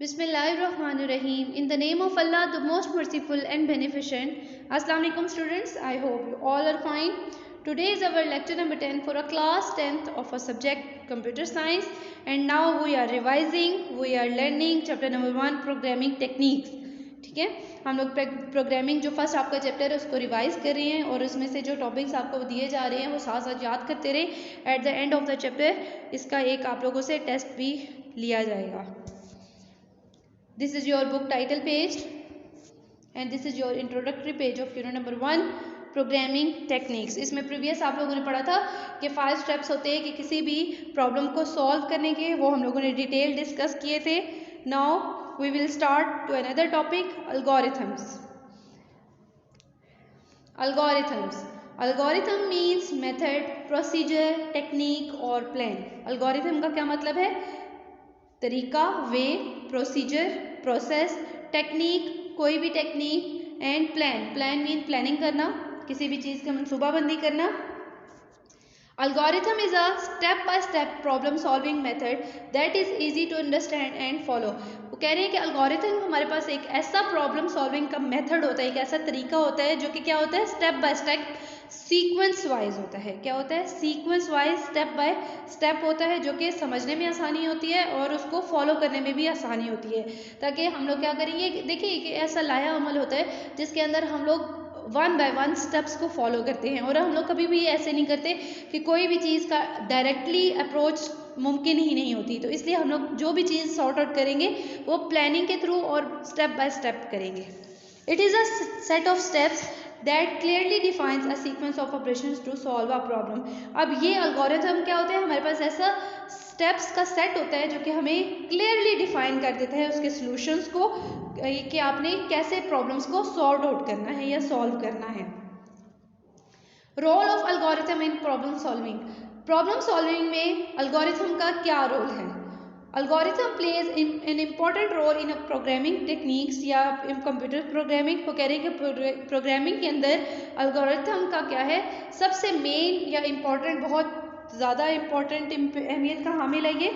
Bismillahirrahmanirrahim. In the name of Allah, the most merciful and beneficent. Assalamu alaikum students. I hope you all are fine. Today is our lecture number 10 for a class 10th of a subject computer science, and now we are revising, we are learning chapter number 1 programming techniques. ठीक है, हम लोग programming जो first आपका chapter है उसको revise कर रहे हैं और उसमें से जो टॉपिक्स आपको दिए जा रहे हैं वो साथ साथ याद करते रहे। At the end of the chapter इसका एक आप लोगों से टेस्ट भी लिया जाएगा। This is your book title page and this is your introductory page of unit number 1 programming techniques. इसमें प्रीवियस आप लोगों ने पढ़ा था कि 5 स्टेप्स होते हैं कि किसी भी प्रॉब्लम को सॉल्व करने के, वो हम लोगों ने डिटेल डिस्कस किए थे। Now we will start to another topic, algorithms. Algorithm means method, procedure, technique और प्लान। अल्गोरिथम का क्या मतलब है? तरीका, वे, प्रोसीजर, प्रोसेस, टेक्निक, कोई भी technique, and plan mean planning करना, किसी भी चीज़ का मनसूबाबंदी करना। Algorithm is a step by step problem solving method that is easy to understand and follow. वो कह रहे हैं कि अल्गोरिथम हमारे पास एक ऐसा प्रॉब्लम सॉल्विंग का मेथड होता है, एक ऐसा तरीका होता है जो कि क्या होता है, step by step sequence wise होता है। क्या होता है? Sequence wise step by step होता है, जो कि समझने में आसानी होती है और उसको फॉलो करने में भी आसानी होती है। ताकि हम लोग क्या करेंगे, देखिए कि ऐसा लाया अमल होता है जिसके अंदर हम लोग 1 बाय 1 स्टेप्स को फॉलो करते हैं और हम लोग कभी भी ऐसे नहीं करते कि कोई भी चीज़ का डायरेक्टली अप्रोच मुमकिन ही नहीं होती। तो इसलिए हम लोग जो भी चीज़ सॉर्ट आउट करेंगे वो प्लानिंग के थ्रू और स्टेप बाय स्टेप करेंगे। It is a set of steps that clearly defines a sequence of operations to solve a problem. अब ये अल्गोरिथम क्या होते हैं, हमारे पास ऐसा स्टेप्स का सेट होता है जो कि हमें क्लियरली डिफाइन कर देता है उसके सॉल्यूशंस को, कि आपने कैसे प्रॉब्लम्स को सॉर्ट आउट करना है या सॉल्व करना है। Role of algorithm in problem solving. Problem solving में अल्गोरिथम का क्या रोल है? Algorithm plays an important role in programming techniques या इन कंप्यूटर प्रोग्रामिंग। को कह रहे हैं कि प्रोग्रामिंग के अंदर अल्गोरिथम का क्या है, सबसे मेन या इम्पॉर्टेंट, बहुत ज़्यादा इम्पॉर्टेंट अहमियत का हामिल है ये।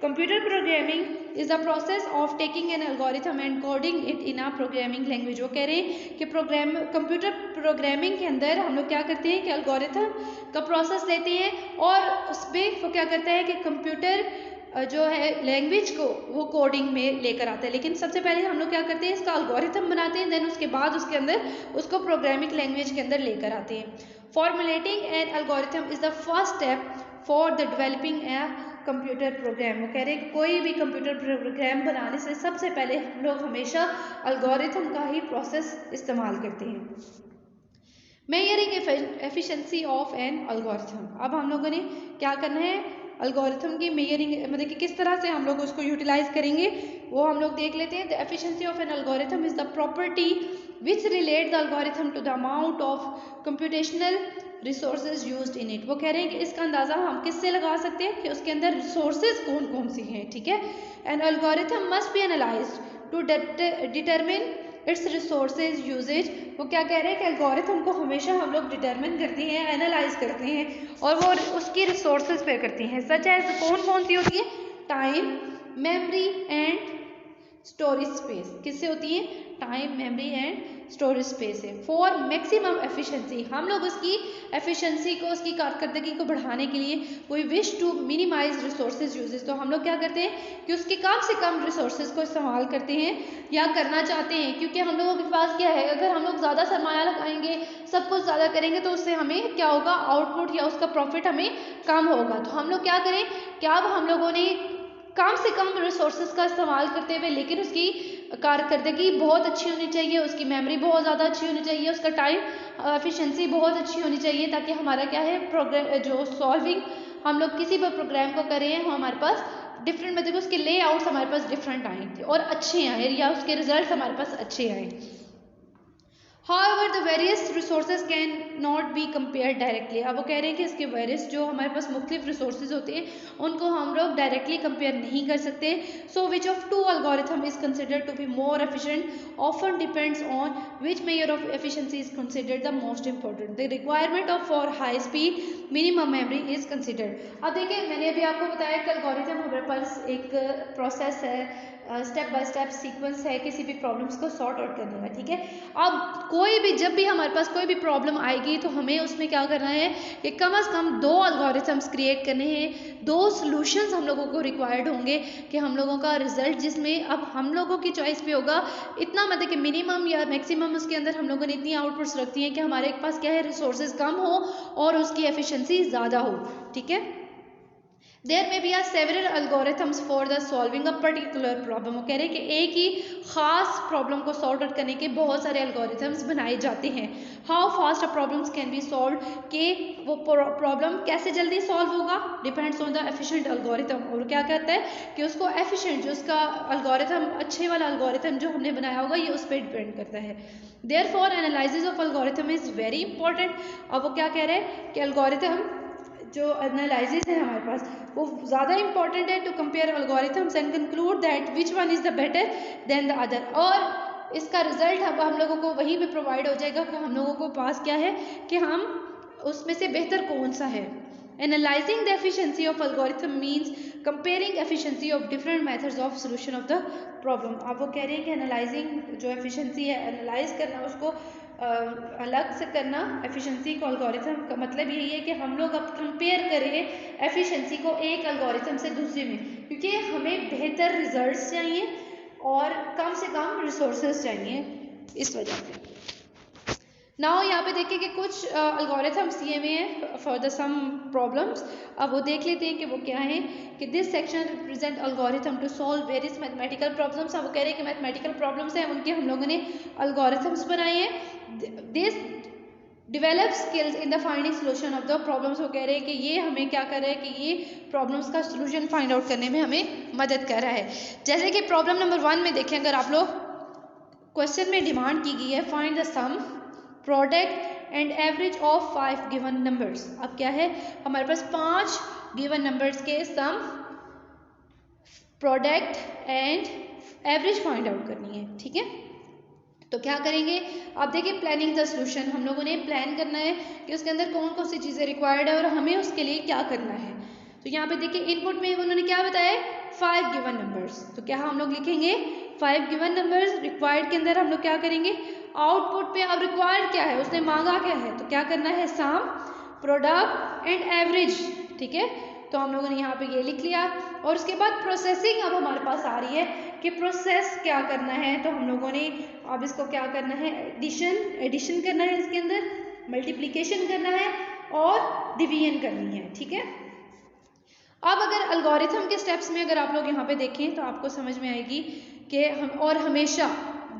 Computer programming is the process of taking an algorithm and coding it in a programming language. वो कह रहे हैं कि कंप्यूटर प्रोग्रामिंग के अंदर हम लोग क्या करते हैं कि एल्गोरिथम का प्रोसेस लेते हैं और उसमें वो क्या करता है कि कंप्यूटर जो है लैंग्वेज को वो कोडिंग में लेकर आता है। लेकिन सबसे पहले हम लोग क्या करते हैं, इसका एल्गोरिथम बनाते हैं, देन उसके बाद उसके अंदर उसको प्रोग्रामिंग लैंग्वेज के अंदर लेकर आते हैं। Formulating N algorithm is the first step for the developing a computer program. वो कह रहे हैं कोई भी कंप्यूटर प्रोग्राम बनाने से सबसे पहले हम लोग हमेशा एल्गोरिथम का ही प्रोसेस इस्तेमाल करते हैं। Measuring efficiency of an algorithm. अब हम लोगों ने क्या करना है, एल्गोरिथम की मेजरिंग, मतलब कि किस तरह से हम लोग उसको यूटिलाइज करेंगे वो हम लोग देख लेते हैं। The efficiency of an algorithm is the property which relate the algorithm to the amount of computational resources used in it. वो कह रहे हैं कि इसका अंदाज़ा हम किससे लगा सकते हैं कि उसके अंदर रिसोर्सेज कौन कौन सी हैं। ठीक है, an algorithm must be analysed to determine its resources usages. वो क्या कह रहे हैं कि एल्गोरिथम को हमेशा हम लोग डिटरमिन करते हैं, एनालाइज करते हैं और वो उसकी रिसोर्सेज पे करते हैं। सच एज कौन कौन सी होती है? Time, memory and storage space. किससे होती है? Time, memory and storage space है। फॉर मैक्सिमम एफिशिएंसी, हम लोग उसकी एफिशिएंसी को, उसकी कारकर्दगी को बढ़ाने के लिए we wish to minimise resources usages. तो हम लोग क्या करते हैं कि उसके कम से कम रिसोर्सेज को इस्तेमाल करते हैं या करना चाहते हैं, क्योंकि हम लोगों के पास क्या है, अगर हम लोग ज़्यादा सरमाया लगाएंगे, सब कुछ ज़्यादा करेंगे तो उससे हमें क्या होगा, आउटपुट या उसका प्रॉफिट हमें कम होगा। तो हम लोग क्या करें कि अब हम लोगों ने कम से कम रिसोर्सेज का इस्तेमाल करते हुए, लेकिन उसकी कारकर्दगी बहुत अच्छी होनी चाहिए, उसकी मेमोरी बहुत ज़्यादा अच्छी होनी चाहिए, उसका टाइम एफिशिएंसी बहुत अच्छी होनी चाहिए, ताकि हमारा क्या है, प्रोग्राम जो सॉल्विंग हम लोग किसी भी प्रोग्राम को कर रहे हैं वो हमारे पास डिफरेंट, मतलब उसके लेआउट्स हमारे पास डिफरेंट आए और अच्छे आए या उसके रिजल्ट हमारे पास अच्छे आए। However, the various resources can not be compared directly. अब वो कह रहे हैं कि इसके various जो हमारे पास मुख्तलिफ resources होते हैं उनको हम लोग directly compare नहीं कर सकते। So which of two algorithm is considered to be more efficient often depends on which measure of efficiency is considered the most important. The requirement of for high speed minimum memory is considered. अब देखिए, मैंने अभी आपको बताया कि algorithm हमारे पास एक process है स्टेप बाय स्टेप सीक्वेंस है किसी भी प्रॉब्लम्स को सॉर्ट आउट करने का, ठीक है। अब कोई भी जब भी हमारे पास कोई भी प्रॉब्लम आएगी तो हमें उसमें क्या करना है कि कम से कम 2 एल्गोरिथम्स क्रिएट करने हैं, 2 सॉल्यूशंस हम लोगों को रिक्वायर्ड होंगे कि हम लोगों का रिजल्ट जिसमें अब हम लोगों की चॉइस पे होगा। इतना मतलब कि मिनिमम या मैक्सिमम उसके अंदर हम लोगों ने इतनी आउटपुट्स रखती हैं कि हमारे पास क्या है, रिसोर्सेज कम हो और उसकी एफिशिएंसी ज़्यादा हो, ठीक है। There may be are several algorithms for the solving a particular problem. वो कह रहे हैं कि एक ही खास प्रॉब्लम को सॉल्व आउट करने के बहुत सारे एल्गोरिथम्स बनाए जाते हैं। How fast a problems can be solve, कि वो प्रॉब्लम कैसे जल्दी सॉल्व होगा, depends on the efficient algorithm. और क्या कहता है कि उसको एफिशिएंट जो उसका एल्गोरिथम अच्छे वाला एल्गोरिथम जो हमने बनाया होगा ये उस पर डिपेंड करता है। Therefore analysis of algorithm is very important. अब वो क्या कह रहे हैं कि एल्गोरिथम जो एनालिसिस है हमारे पास वो ज़्यादा इंपॉर्टेंट है to compare algorithms and conclude that which one is the better than the other. और इसका रिजल्ट अब हम लोगों को वहीं पे प्रोवाइड हो जाएगा कि हम लोगों को पास क्या है कि हम उसमें से बेहतर कौन सा है। Analysing the efficiency of algorithm means comparing efficiency of different methods of solution of the problem. अब वो कह रहे हैं कि एनालाइजिंग जो एफिशिएंसी है, एनालाइज करना, उसको अलग से करना एफिशिएंसी को एल्गोरिथम का मतलब यही है कि हम लोग अब कंपेयर करें एफिशिएंसी को एक एल्गोरिथम से दूसरे में, क्योंकि हमें बेहतर रिजल्ट्स चाहिए और कम से कम रिसोर्सेज चाहिए इस वजह से। नाउ यहाँ पे देखिए कि कुछ एल्गोरिथम्स दिए हुए हैं फॉर द सम प्रॉब्लम्स। अब वो देख लेते हैं कि वो क्या है। कि this section represent algorithm to solve various mathematical problems. अब वो कह रहे हैं कि मैथमेटिकल प्रॉब्लम्स हैं उनके हम लोगों ने एल्गोरिथम्स बनाए हैं। This develop skills in the finding solution of the problems. वो कह रहे हैं कि ये हमें क्या कर रहा है कि ये प्रॉब्लम्स का सोल्यूशन फाइंड आउट करने में हमें मदद कर रहा है। जैसे कि प्रॉब्लम नंबर 1 में देखें, अगर आप लोग क्वेश्चन में डिमांड की गई है find the sum product and average of 5 given numbers. अब क्या है, हमारे पास 5 गिवन नंबर्स के sum, product and average find out करनी है, ठीक है। तो क्या करेंगे, आप देखिए प्लानिंग द सोल्यूशन, हम लोगों ने प्लान करना है कि उसके अंदर कौन कौन सी चीज़ें रिक्वायर्ड है और हमें उसके लिए क्या करना है। तो यहाँ पे देखिए इनपुट में उन्होंने क्या बताया, 5 गिवन नंबर्स। तो क्या हम लोग लिखेंगे 5 गिवन नंबर्स, रिक्वायर्ड के अंदर हम लोग क्या करेंगे, आउटपुट पे अब रिक्वायर्ड क्या है, उसने मांगा क्या है, तो क्या करना है, सम, प्रोडक्ट एंड एवरेज, ठीक है। तो हम लोगों ने यहाँ पे ये लिख लिया। और उसके बाद प्रोसेसिंग अब हमारे पास आ रही है कि प्रोसेस क्या करना है। तो हम लोगों ने अब इसको क्या करना है, एडिशन करना है, इसके अंदर मल्टीप्लिकेशन करना है और डिवीजन करनी है, ठीक है। अब अगर एल्गोरिथम के स्टेप्स में अगर आप लोग यहाँ पे देखें तो आपको समझ में आएगी कि हमेशा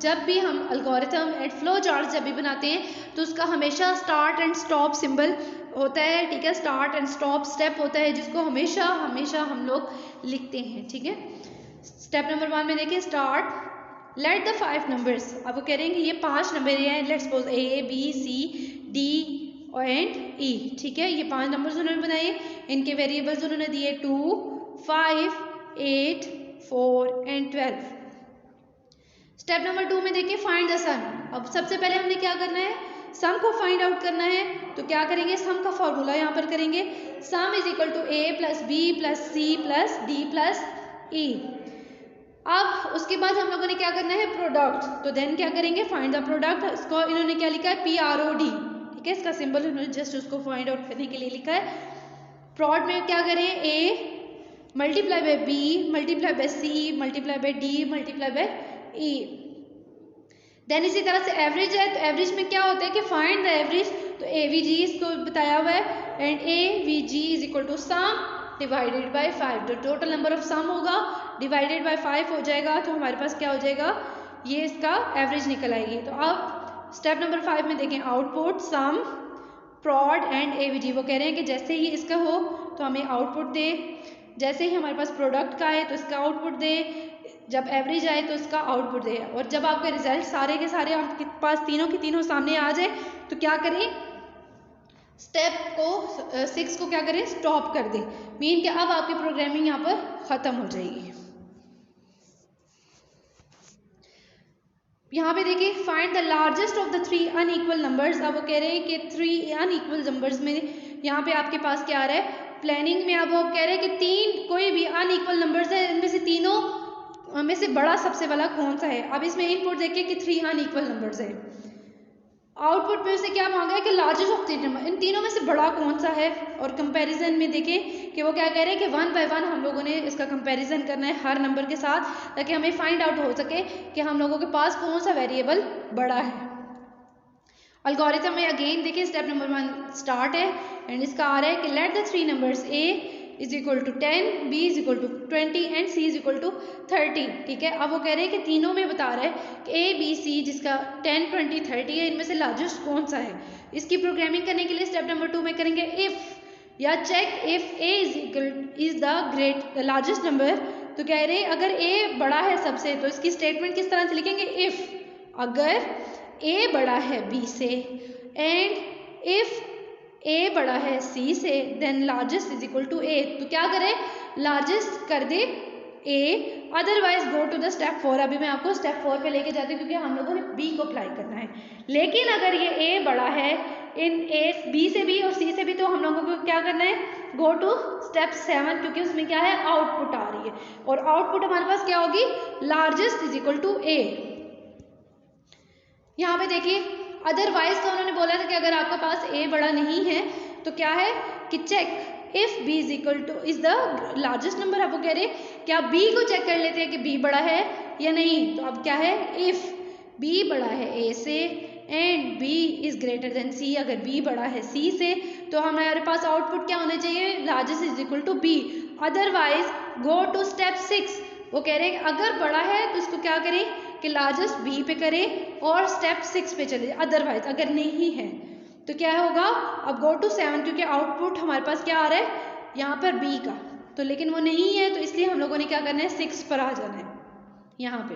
जब भी हम एल्गोरिथम एंड फ्लो चार्ट जब भी बनाते हैं तो उसका हमेशा स्टार्ट एंड स्टॉप सिंबल होता है, ठीक है। स्टार्ट एंड स्टॉप स्टेप होता है जिसको हमेशा हम लोग लिखते हैं, ठीक है। स्टेप नंबर 1 में देखिए स्टार्ट, लेट द 5 नंबर्स। अब वो कह रहे हैं कि ये 5 नंबर हैं, let's suppose A B C D and E, ठीक है। ये 5 नंबर्स उन्होंने बनाए, इनके वेरिएबल्स उन्होंने दिए 2, 5, 8, 4 एंड 12। स्टेप नंबर 2 में देखिए फाइंड द सम। अब सबसे पहले हमने क्या करना है, सम को फाइंड आउट करना है। तो क्या करेंगे, सम का फॉर्मूला यहाँ पर करेंगे, sum is equal to A plus B plus C plus D plus E। अब उसके बाद हम लोगों ने क्या करना है, प्रोडक्ट। तो देन क्या करेंगे, फाइंड द प्रोडक्ट। इसको इन्होंने क्या लिखा है, PROD, ठीक है। इसका सिंबल उन्होंने जस्ट उसको फाइंड आउट करने के लिए लिखा है। प्रोड में क्या करें, A multiply by B multiply by C multiply by D multiply by E। Then इसी तरह से एवरेज है, तो एवरेज में क्या होता है कि फाइंड द एवरेज। तो AVG इसको बताया हुआ है and AVG is equal to sum divided by 5। तो टोटल नंबर ऑफ सम होगा डिवाइडेड बाय 5 हो जाएगा, तो हमारे पास क्या हो जाएगा, ये इसका एवरेज निकल आएगी। तो अब स्टेप नंबर 5 में देखें आउटपुट, सम, प्रोड एंड AVG। वो कह रहे हैं कि जैसे ही इसका हो तो हमें आउटपुट दे, जैसे ही हमारे पास प्रोडक्ट का है तो इसका आउटपुट दे, जब एवरेज आए तो इसका आउटपुट दे। और जब आपके रिजल्ट सारे के सारे आपके पास तीनों की तीनों सामने आ जाए तो क्या करें, स्टेप को 6 को क्या करें, स्टॉप कर दें। मीन कि अब आपकी प्रोग्रामिंग यहाँ पर ख़त्म हो जाएगी। यहाँ पे देखिए find the largest of the 3 unequal numbers. अब वो कह रहे हैं कि 3 अनइक्वल नंबर्स में यहाँ पे आपके पास क्या आ रहा है, प्लानिंग में अब वो कह रहे हैं कि 3 कोई भी अनइक्वल नंबर्स है, इनमें से तीनों में से बड़ा सबसे वाला कौन सा है। अब इसमें इनपुट देखिए कि 3 अनइक्वल नंबर्स है। आउटपुट में से क्या मांगा है कि लार्जेस्ट ऑफ 3 नंबर, इन तीनों में से बड़ा कौन सा है। और कंपैरिजन में देखें कि वो क्या कह रहे हैं कि 1 बाय 1 हम लोगों ने इसका कंपैरिजन करना है हर नंबर के साथ, ताकि हमें फाइंड आउट हो सके कि हम लोगों के पास कौन सा वेरिएबल बड़ा है। अलगोरिथम में अगेन देखिए स्टेप नंबर 1 स्टार्ट है एंड इसका आ रहा है कि let the 3 numbers a is equal to 10, b is equal to 20 and c is equal to 30। ठीक है, अब वो कह रहे हैं कि तीनों में बता रहा है कि a b c जिसका 10 20 30 है, इनमें से लार्जेस्ट कौन सा है। इसकी प्रोग्रामिंग करने के लिए स्टेप नंबर 2 में करेंगे इफ या check if a is the largest number. तो कह रहे हैं अगर a बड़ा है सबसे, तो इसकी स्टेटमेंट किस तरह से लिखेंगे, इफ अगर a बड़ा है b से एंड इफ a बड़ा है c से then largest is equal to a। तो क्या करें, लार्जेस्ट कर दे a, otherwise go to the step 4। अभी मैं आपको स्टेप 4 पे लेके जाती हूँ क्योंकि हम लोगों ने b को अप्लाई करना है। लेकिन अगर ये a बड़ा है इन a b से भी और c से भी, तो हम लोगों को क्या करना है, गो टू स्टेप 7, क्योंकि उसमें क्या है, आउटपुट आ रही है और आउटपुट हमारे पास क्या होगी, largest is equal to a। यहाँ पे देखिए अदरवाइज तो उन्होंने बोला था कि अगर आपके पास a बड़ा नहीं है तो क्या है कि check if b is equal to is the largest number. अब वो कह रहे हैं कि आप b को चेक कर लेते हैं कि b बड़ा है या नहीं। तो अब क्या है, इफ b बड़ा है a से and b is greater than c, अगर b बड़ा है c से तो हमारे पास आउटपुट क्या होना चाहिए, largest is equal to b। Otherwise go to step 6। वो कह रहे हैं कि अगर बड़ा है तो इसको क्या करें कि लार्जेस्ट b पे करें और स्टेप 6 पे चले। अदरवाइज अगर नहीं है तो क्या होगा, अब गो टू 7, क्योंकि आउटपुट हमारे पास क्या आ रहा है यहाँ पर b का, तो लेकिन वो नहीं है तो इसलिए हम लोगों ने क्या करना है, 6 पर आ जाना है यहाँ पे।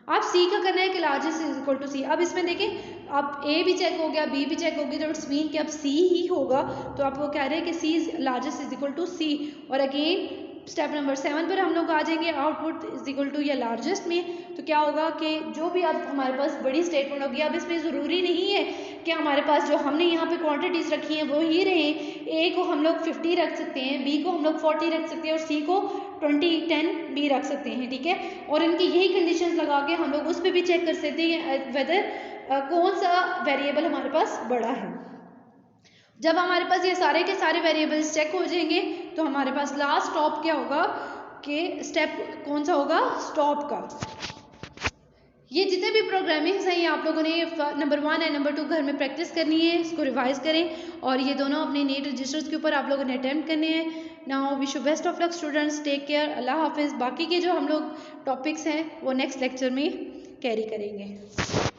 अब c का करना है कि largest is equal to c। अब इसमें देखें अब a भी चेक हो गया, b भी चेक हो गया, तो इट्स मीन कि अब c ही होगा। तो आप वो कह रहे हैं कि c is largest is equal to c। और अगेन स्टेप नंबर 7 पर हम लोग आ जाएंगे आउटपुट इज इक्वल टू या लार्जेस्ट में। तो क्या होगा कि जो भी अब हमारे पास बड़ी स्टेटमेंट होगी, अब इसमें ज़रूरी नहीं है कि हमारे पास जो हमने यहाँ पे क्वांटिटीज़ रखी हैं वो ही रहें। a को हम लोग 50 रख सकते हैं, b को हम लोग 40 रख सकते हैं और c को 20 10 भी रख सकते हैं। ठीक है, और इनकी यही कंडीशंस लगा के हम लोग उस पर भी चेक कर सकते हैं वेदर कौन सा वेरिएबल हमारे पास बड़ा है। जब हमारे पास ये सारे के सारे वेरिएबल्स चेक हो जाएंगे तो हमारे पास लास्ट स्टॉप क्या होगा कि स्टेप कौन सा होगा, स्टॉप का। ये जितने भी प्रोग्रामिंग्स हैं ये आप लोगों ने नंबर 1 एंड नंबर 2 घर में प्रैक्टिस करनी है, इसको रिवाइज करें और ये दोनों अपने नीट रजिस्टर्स के ऊपर आप लोगों ने अटेम्प्ट करने हैं। Now wish you best of luck students, take care, Allah हाफिज़। बाकी के जो हम लोग टॉपिक्स हैं वो नेक्स्ट लेक्चर में कैरी करेंगे।